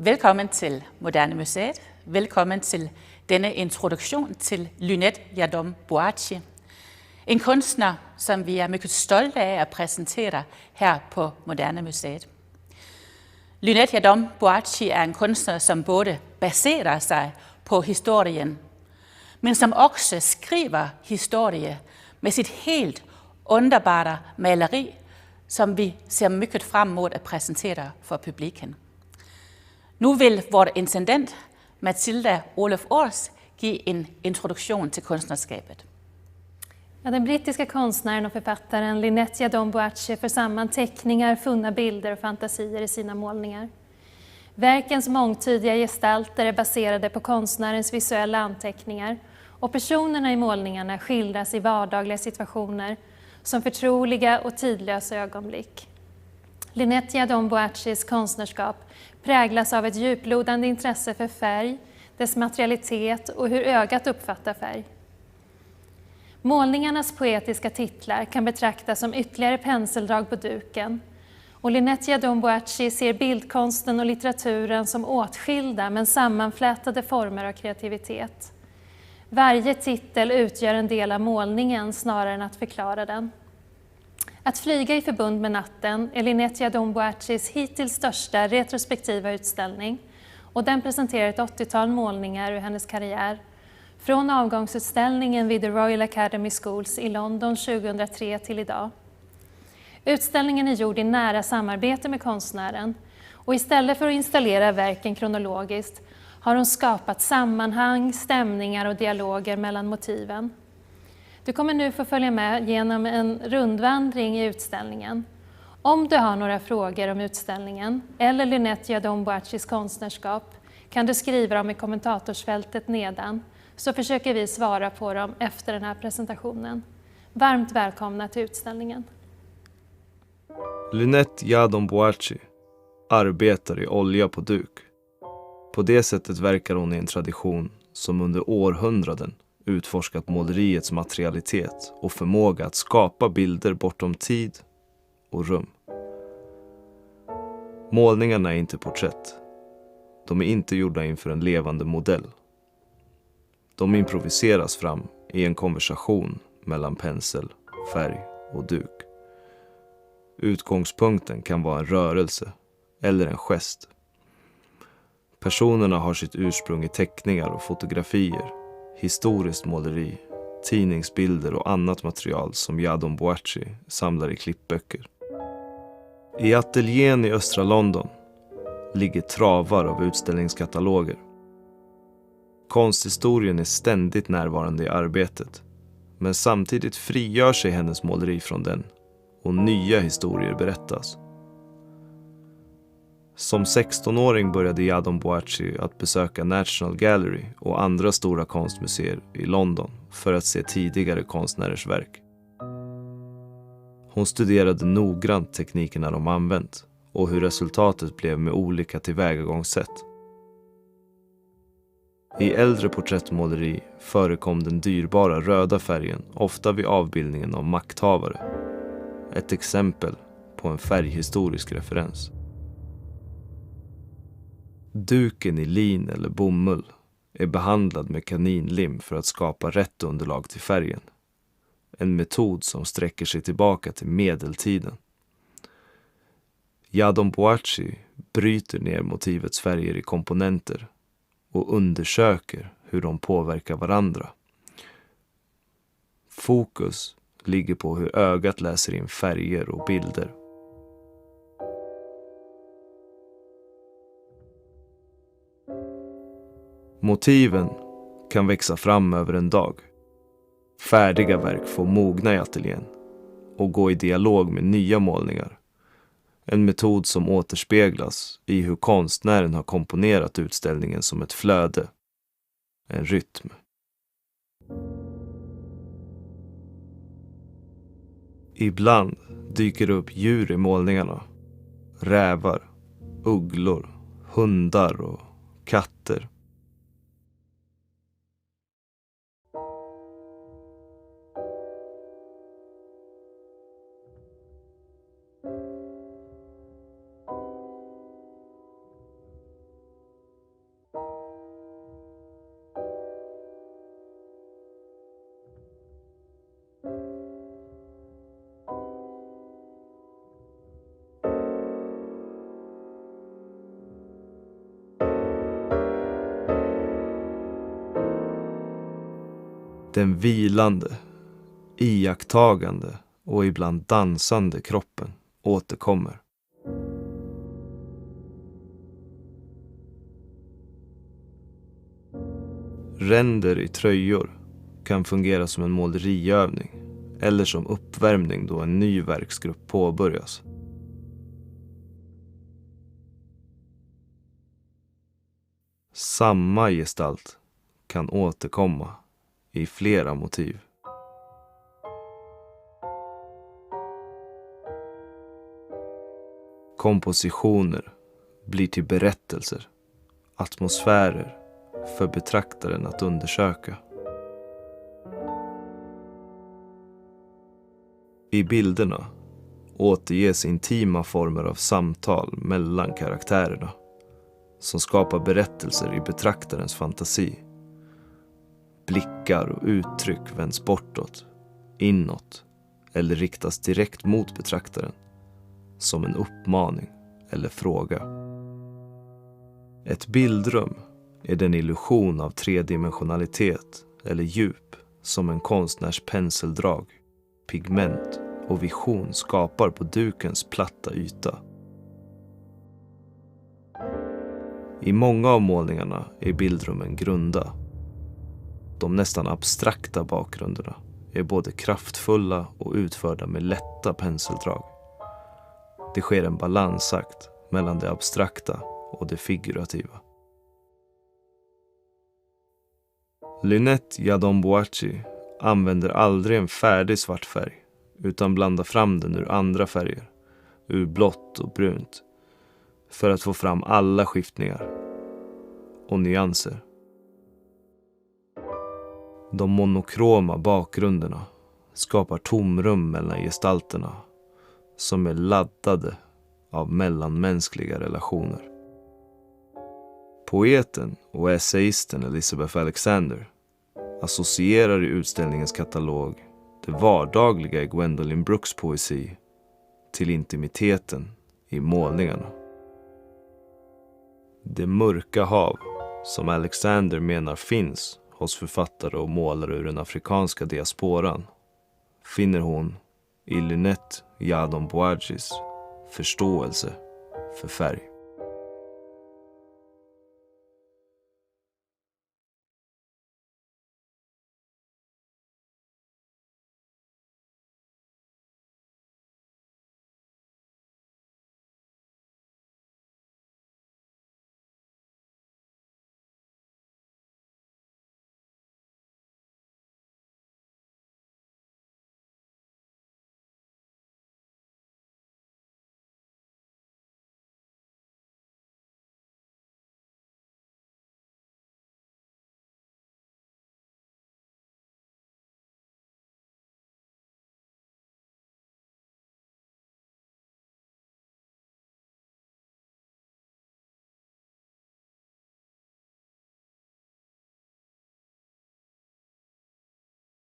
Velkommen til Moderne Museet. Velkommen til denne introduktion til Lynette Jadom Boakye. En kunstner, som vi er mycket stolte af at præsentere her på Moderne Museet. Lynette Jadom Boakye er en kunstner, som både baserer sig på historien, men som også skriver historie med sit helt underbara maleri, som vi ser mycket frem mod at præsentere for publiken. Nu vil vores intendent, Matilda Olof Ors, give en introduktion till konstnärskapet. Ja, den brittiska konstnären och författaren Lynette Jadom Boakye för samman teckningar, funna bilder och fantasier i sina målningar. Verkens mångtydiga gestalter är baserade på konstnärens visuella anteckningar och personerna i målningarna skildras i vardagliga situationer som förtroliga och tidlösa ögonblick. Lynette Jadom Boakyes konstnärskap präglas av ett djuplodande intresse för färg, dess materialitet och hur ögat uppfattar färg. Målningarnas poetiska titlar kan betraktas som ytterligare penseldrag på duken, och Lynette Jadom Boakye ser bildkonsten och litteraturen som åtskilda men sammanflätade former av kreativitet. Varje titel utgör en del av målningen snarare än att förklara den. Att flyga i förbund med natten är Lynette Jadom Boakyes hittills största retrospektiva utställning, och den presenterar ett 80-tal målningar ur hennes karriär, från avgångsutställningen vid The Royal Academy Schools i London 2003 till idag. Utställningen är gjord i nära samarbete med konstnären, och istället för att installera verken kronologiskt har hon skapat sammanhang, stämningar och dialoger mellan motiven. Du kommer nu få följa med genom en rundvandring i utställningen. Om du har några frågor om utställningen eller Lynette Jadom Boakyes konstnärskap kan du skriva dem i kommentatorsfältet nedan, så försöker vi svara på dem efter den här presentationen. Varmt välkomna till utställningen. Lynette Jadom Boakye arbetar i olja på duk. På det sättet verkar hon i en tradition som under århundraden utforskat måleriets materialitet och förmåga att skapa bilder bortom tid och rum. Målningarna är inte porträtt. De är inte gjorda inför en levande modell. De improviseras fram i en konversation mellan pensel, färg och duk. Utgångspunkten kan vara en rörelse eller en gest. Personerna har sitt ursprung i teckningar och fotografier, historiskt måleri, tidningsbilder och annat material som Jadom Boakye samlar i klippböcker. I ateljén i östra London ligger travar av utställningskataloger. Konsthistorien är ständigt närvarande i arbetet, men samtidigt frigör sig hennes måleri från den och nya historier berättas. Som 16-åring började Jadom Boakye att besöka National Gallery och andra stora konstmuseer i London för att se tidigare konstnärers verk. Hon studerade noggrant teknikerna de använt och hur resultatet blev med olika tillvägagångssätt. I äldre porträttmåleri förekom den dyrbara röda färgen ofta vid avbildningen av makthavare. Ett exempel på en färghistorisk referens. Duken i lin eller bomull är behandlad med kaninlim för att skapa rätt underlag till färgen. En metod som sträcker sig tillbaka till medeltiden. Jadom Boakye bryter ner motivets färger i komponenter och undersöker hur de påverkar varandra. Fokus ligger på hur ögat läser in färger och bilder. Motiven kan växa fram över en dag. Färdiga verk får mogna i ateljén och gå i dialog med nya målningar. En metod som återspeglas i hur konstnären har komponerat utställningen som ett flöde, en rytm. Ibland dyker det upp djur i målningarna. Rävar, ugglor, hundar och katter. Den vilande, iakttagande och ibland dansande kroppen återkommer. Ränder i tröjor kan fungera som en måleriövning eller som uppvärmning då en ny verksgrupp påbörjas. Samma gestalt kan återkomma i flera motiv. Kompositioner blir till berättelser, atmosfärer för betraktaren att undersöka. I bilderna återges intima former av samtal mellan karaktärerna som skapar berättelser i betraktarens fantasi. Blickar och uttryck vänds bortåt, inåt eller riktas direkt mot betraktaren som en uppmaning eller fråga. Ett bildrum är den illusion av tredimensionalitet eller djup som en konstnärs penseldrag, pigment och vision skapar på dukens platta yta. I många av målningarna är bildrummen grunda. De nästan abstrakta bakgrunderna är både kraftfulla och utförda med lätta penseldrag. Det sker en balansakt mellan det abstrakta och det figurativa. Lynette Yadom Boakye använder aldrig en färdig svart färg utan blandar fram den ur andra färger, ur blått och brunt, för att få fram alla skiftningar och nyanser. De monokroma bakgrunderna skapar tomrum mellan gestalterna som är laddade av mellanmänskliga relationer. Poeten och essayisten Elizabeth Alexander associerar i utställningens katalog det vardagliga i Gwendolyn Brooks poesi till intimiteten i målningarna. Det mörka hav som Alexander menar finns hos författare och målare ur den afrikanska diasporan finner hon i Lynette Yadom Boakyes förståelse för färg.